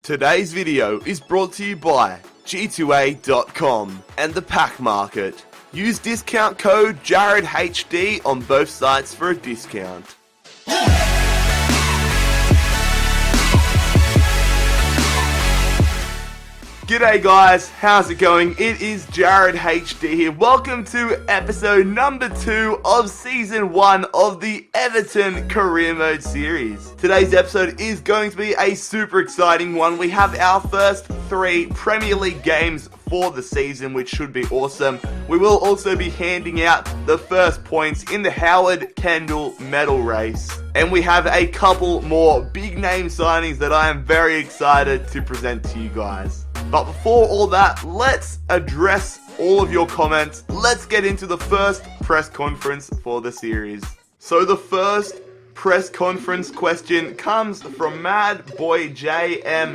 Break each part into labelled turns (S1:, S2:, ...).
S1: Today's video is brought to you by G2A.com and the Pack Market. Use discount code JarradHD on both sites for a discount. G'day guys, how's it going? It is JarradHD here. Welcome to episode number 2 of season 1 of the Everton Career Mode series. Today's episode is going to be a super exciting one. We have our first 3 Premier League games for the season, which should be awesome. We will also be handing out the first points in the Howard Kendall medal race. And we have a couple more big name signings that I am very excited to present to you guys. But before all that, let's address all of your comments. Let's get into the first press conference for the series. So the first press conference question comes from Mad Boy JMJW,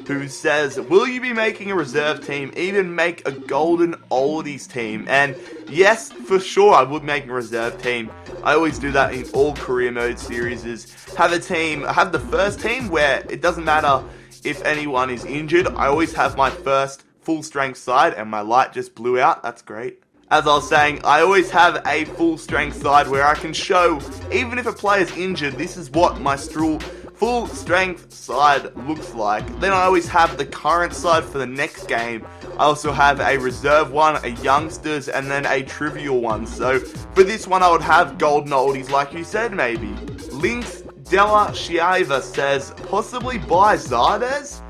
S1: who says, will you be making a reserve team, even make a golden oldies team? And yes, for sure I would make a reserve team. I always do that in all career mode series, is have a team, have the first team where it doesn't matter if anyone is injured. I always have my first full strength side, and my light just blew out. That's great. As I was saying, I always have a full strength side where I can show, even if a player's injured, this is what my full strength side looks like. Then I always have the current side for the next game. I also have a reserve one, a youngsters, and then a trivial one. So for this one, I would have golden oldies, like you said, maybe. Links Della Shiava says, possibly buy Zardes?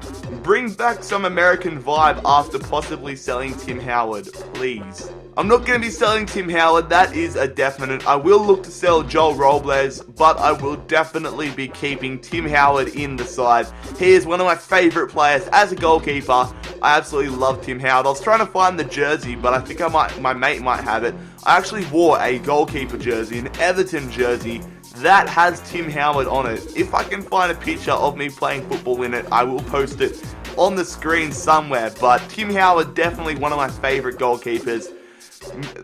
S1: Bring back some American vibe after possibly selling Tim Howard, please. I'm not going to be selling Tim Howard, that is a definite. I will look to sell Joel Robles, but I will definitely be keeping Tim Howard in the side. He is one of my favourite players as a goalkeeper. I absolutely love Tim Howard. I was trying to find the jersey, but I think my mate might have it. I actually wore a goalkeeper jersey, an Everton jersey, that has Tim Howard on it. If I can find a picture of me playing football in it, I will post it on the screen somewhere. But Tim Howard, definitely one of my favourite goalkeepers.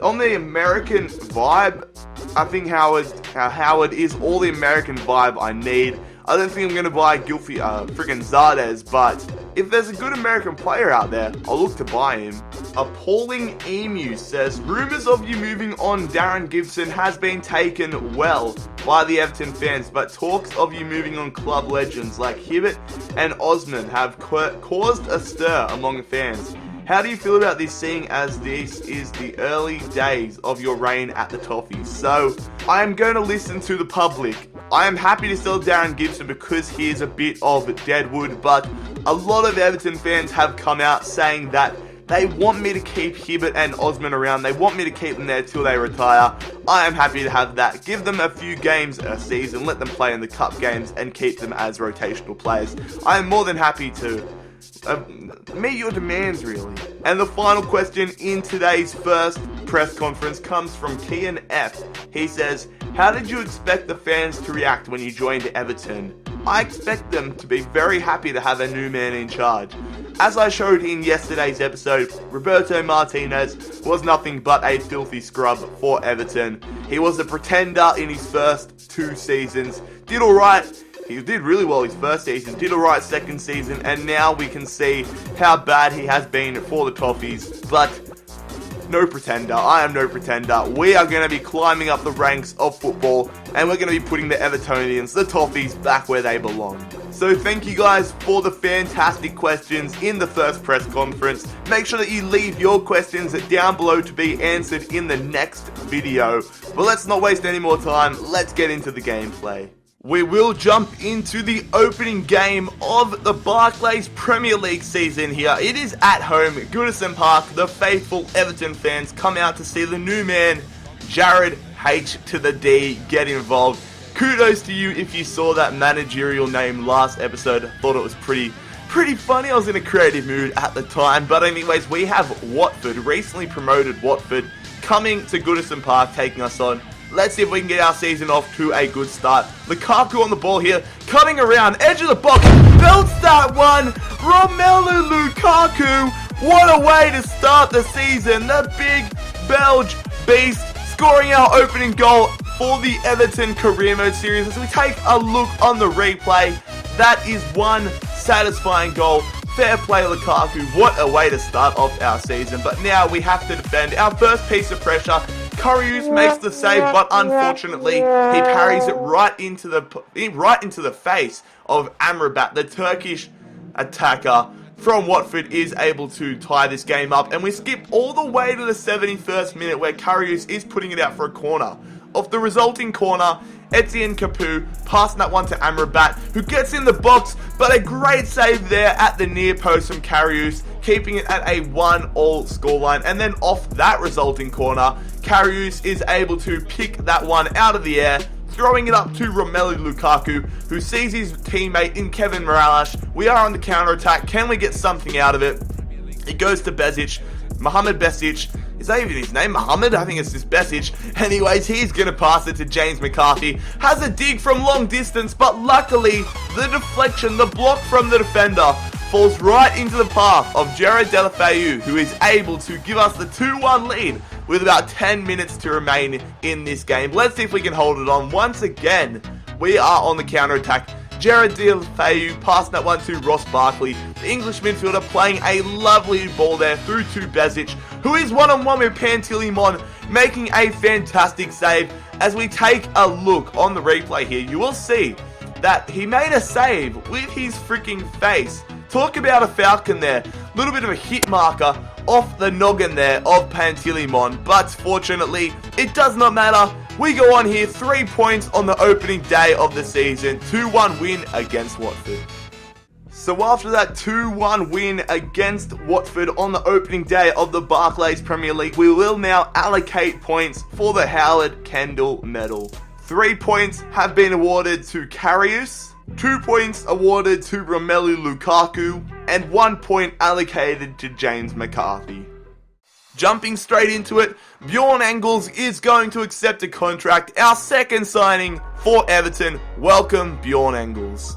S1: On the American vibe, I think Howard is all the American vibe I need. I don't think I'm going to buy freaking Zardes, but if there's a good American player out there, I'll look to buy him. Appalling Emu says, rumours of you moving on Darren Gibson has been taken well by the Everton fans, but talks of you moving on club legends like Hibbert and Osman have caused a stir among fans. How do you feel about this, seeing as this is the early days of your reign at the Toffees? So, I am going to listen to the public. I am happy to sell Darren Gibson because he is a bit of deadwood, but a lot of Everton fans have come out saying that they want me to keep Hibbert and Osman around. They want me to keep them there till they retire. I am happy to have that. Give them a few games a season, let them play in the cup games, and keep them as rotational players. I am more than happy to meet your demands, really. And the final question in today's first press conference comes from Kian F. He says, how did you expect the fans to react when you joined Everton? I expect them to be very happy to have a new man in charge. As I showed in yesterday's episode, Roberto Martinez was nothing but a filthy scrub for Everton. He was a pretender in his first 2 seasons, did alright. He did really well his first season, did alright second season, and now we can see how bad he has been for the Toffees. But no pretender. I am no pretender. We are going to be climbing up the ranks of football, and we're going to be putting the Evertonians, the Toffees, back where they belong. So thank you guys for the fantastic questions in the first press conference. Make sure that you leave your questions down below to be answered in the next video. But let's not waste any more time. Let's get into the gameplay. We will jump into the opening game of the Barclays Premier League season here. It is at home, Goodison Park. The faithful Everton fans come out to see the new man, Jarrad H to the D, get involved. Kudos to you if you saw that managerial name last episode. I thought it was pretty funny. I was in a creative mood at the time. But anyways, we have Watford, recently promoted Watford, coming to Goodison Park, taking us on. Let's see if we can get our season off to a good start. Lukaku on the ball here, cutting around, edge of the box, belts that one. Romelu Lukaku, what a way to start the season. The big Belge beast scoring our opening goal for the Everton Career Mode series. As we take a look on the replay, that is one satisfying goal. Fair play, Lukaku. What a way to start off our season. But now we have to defend our first piece of pressure. Karius makes the save, but unfortunately, he parries it right into the face of Amrabat, the Turkish attacker from Watford, is able to tie this game up. And we skip all the way to the 71st minute where Karius is putting it out for a corner. Off the resulting corner, Etienne Capoue passing that one to Amrabat, who gets in the box, but a great save there at the near post from Karius, keeping it at a 1-all scoreline. And then off that resulting corner, Karius is able to pick that one out of the air, throwing it up to Romelu Lukaku, who sees his teammate in Kevin Mirallas. We are on the counter-attack. Can we get something out of it? It goes to Bezic. Mohamed Besic. Is that even his name? Mohamed? I think it's just Besic. Anyways, he's going to pass it to James McCarthy. Has a dig from long distance, but luckily, the deflection, the block from the defender, falls right into the path of JarradHD, who is able to give us the 2-1 lead with about 10 minutes to remain in this game. Let's see if we can hold it on. Once again, we are on the counter-attack. JarradHD passing that one to Ross Barkley. The English midfielder playing a lovely ball there through to Bezic, who is one-on-one with Pantilimon, making a fantastic save. As we take a look on the replay here, you will see that he made a save with his freaking face. Talk about a falcon there. A little bit of a hit marker off the noggin there of Pantilimon, but fortunately, it does not matter. We go on here, 3 points on the opening day of the season, 2-1 win against Watford. So after that 2-1 win against Watford on the opening day of the Barclays Premier League, we will now allocate points for the Howard Kendall Medal. 3 points have been awarded to Karius, 2 points awarded to Romelu Lukaku, and 1 point allocated to James McCarthy. Jumping straight into it, Bjorn Engles is going to accept a contract, our second signing for Everton. Welcome, Bjorn Engles.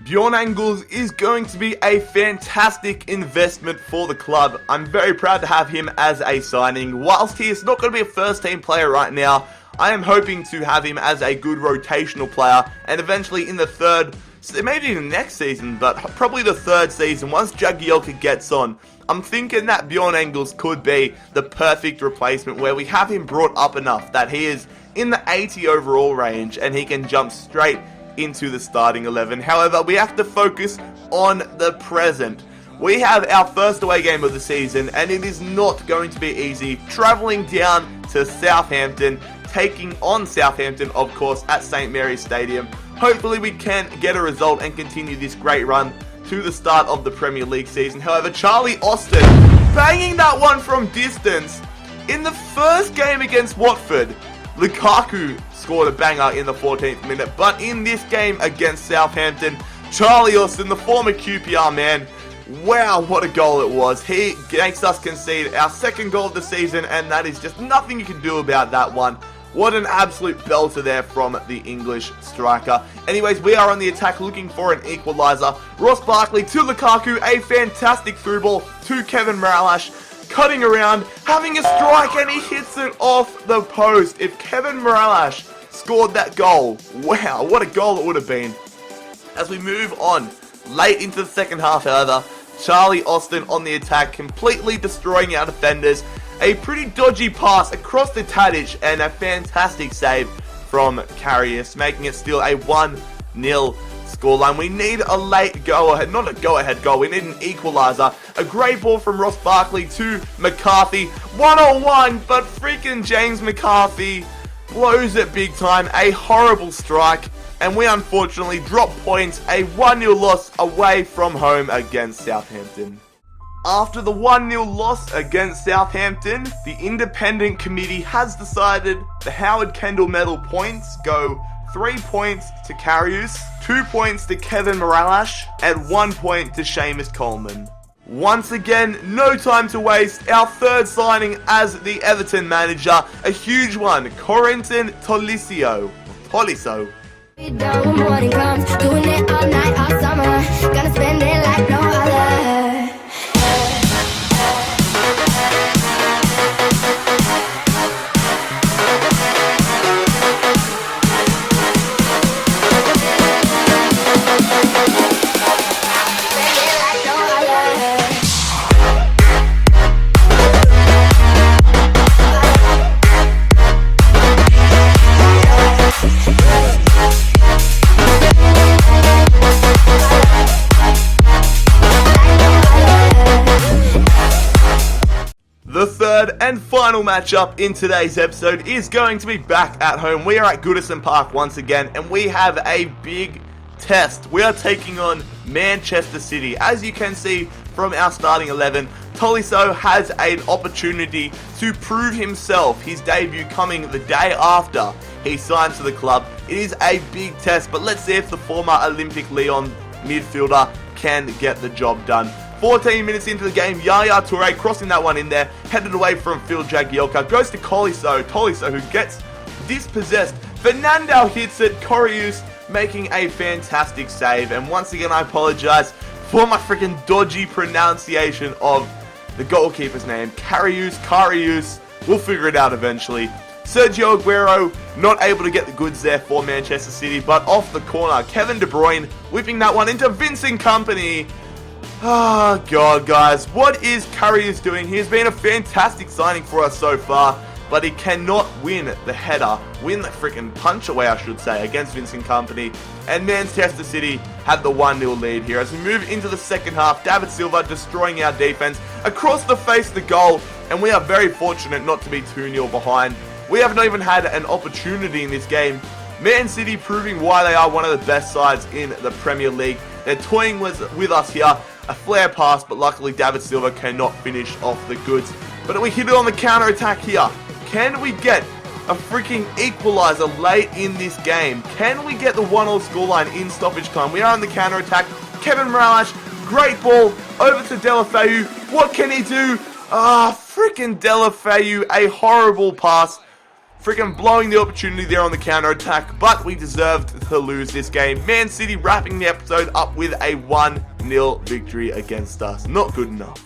S1: Bjorn Engles is going to be a fantastic investment for the club. I'm very proud to have him as a signing. Whilst he is not going to be a first team player right now, I am hoping to have him as a good rotational player, and eventually in the third, maybe even next season, but probably the third season, once Jagielka gets on, I'm thinking that Bjorn Engles could be the perfect replacement, where we have him brought up enough that he is in the 80 overall range and he can jump straight into the starting 11. However, we have to focus on the present. We have our first away game of the season, and it is not going to be easy. Travelling down to Southampton, taking on Southampton, of course, at St. Mary's Stadium. Hopefully we can get a result and continue this great run to the start of the Premier League season. However, Charlie Austin banging that one from distance in the first game against Watford. Lukaku scored a banger in the 14th minute, but in this game against Southampton, Charlie Austin, the former QPR man, wow, what a goal it was. He makes us concede our second goal of the season, and that is just nothing you can do about that one. What an absolute belter there from the English striker. Anyways, we are on the attack looking for an equaliser. Ross Barkley to Lukaku, a fantastic through ball to Kevin Mirallas. Cutting around, having a strike, and he hits it off the post. If Kevin Mirallas scored that goal, wow, what a goal it would have been. As we move on, late into the second half, however, Charlie Austin on the attack, completely destroying our defenders. A pretty dodgy pass across the Tadic, and a fantastic save from Karius, making it still a 1-0 scoreline. We need a late go-ahead, not a go-ahead goal, we need an equaliser. A great ball from Ross Barkley to McCarthy, 1-on-1, but freaking James McCarthy blows it big time. A horrible strike, and we unfortunately drop points, a 1-0 loss away from home against Southampton. After the 1-0 loss against Southampton, the independent committee has decided the Howard Kendall medal points go 3 points to Karius, 2 points to Kevin Morales, and 1 point to Seamus Coleman. Once again, no time to waste, our third signing as the Everton manager, a huge one, Corentin Tolisso.
S2: Down when morning comes, doing it all night, all summer. Gonna spend it like no other.
S1: The third and final matchup in today's episode is going to be back at home. We are at Goodison Park once again, and we have a big test. We are taking on Manchester City. As you can see from our starting 11, Tolisso has an opportunity to prove himself. His debut coming the day after he signs to the club. It is a big test, but let's see if the former Olympic Lyon midfielder can get the job done. 14 minutes into the game, Yaya Toure crossing that one in there, headed away from Phil Jagielka, goes to Tolisso who gets dispossessed. Fernando hits it, Karius making a fantastic save, and once again I apologise for my freaking dodgy pronunciation of the goalkeeper's name, Karius, we'll figure it out eventually. Sergio Aguero not able to get the goods there for Manchester City, but off the corner, Kevin De Bruyne whipping that one into Vincent Kompany. Oh god, guys, what is Karius doing? He has been a fantastic signing for us so far, but he cannot win the header, win the freaking punch away I should say, against Vincent Kompany. And Manchester City had the 1-0 lead here. As we move into the second half, David Silva destroying our defense across the face of the goal, and we are very fortunate not to be 2-0 behind. We haven't even had an opportunity in this game. Man City proving why they are one of the best sides in the Premier League. They're toying with us here. A flare pass, but luckily David Silva cannot finish off the goods. But we hit it on the counter-attack here. Can we get a freaking equalizer late in this game? Can we get the 1-0 scoreline in stoppage time? We are on the counter-attack. Kevin Morales, great ball, over to Deulofeu. What can he do? Freaking Deulofeu, a horrible pass. Freaking blowing the opportunity there on the counter-attack, but we deserved to lose this game. Man City wrapping the episode up with a 1-0 victory against us. Not good enough.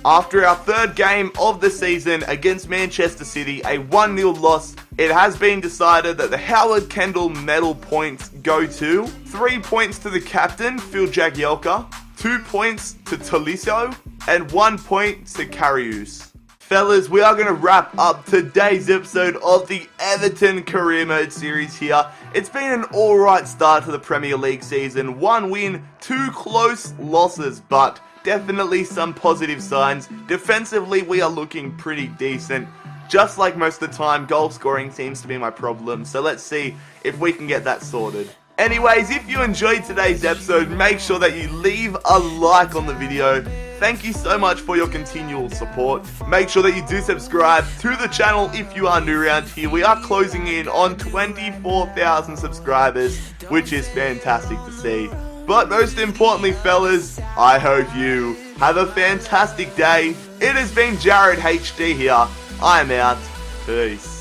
S1: After our third game of the season against Manchester City, a 1-0 loss, it has been decided that the Howard Kendall medal points go to 3 points to the captain, Phil Jagielka, 2 points to Tolisso, and 1 point to Karius. Fellas, we are going to wrap up today's episode of the Everton Career Mode series here. It's been an alright start to the Premier League season. 1 win, 2 close losses, but definitely some positive signs. Defensively, we are looking pretty decent. Just like most of the time, goal scoring seems to be my problem, so let's see if we can get that sorted. Anyways, if you enjoyed today's episode, make sure that you leave a like on the video. Thank you so much for your continual support. Make sure that you do subscribe to the channel if you are new around here. We are closing in on 24,000 subscribers, which is fantastic to see. But most importantly, fellas, I hope you have a fantastic day. It has been JarradHD here. I'm out. Peace.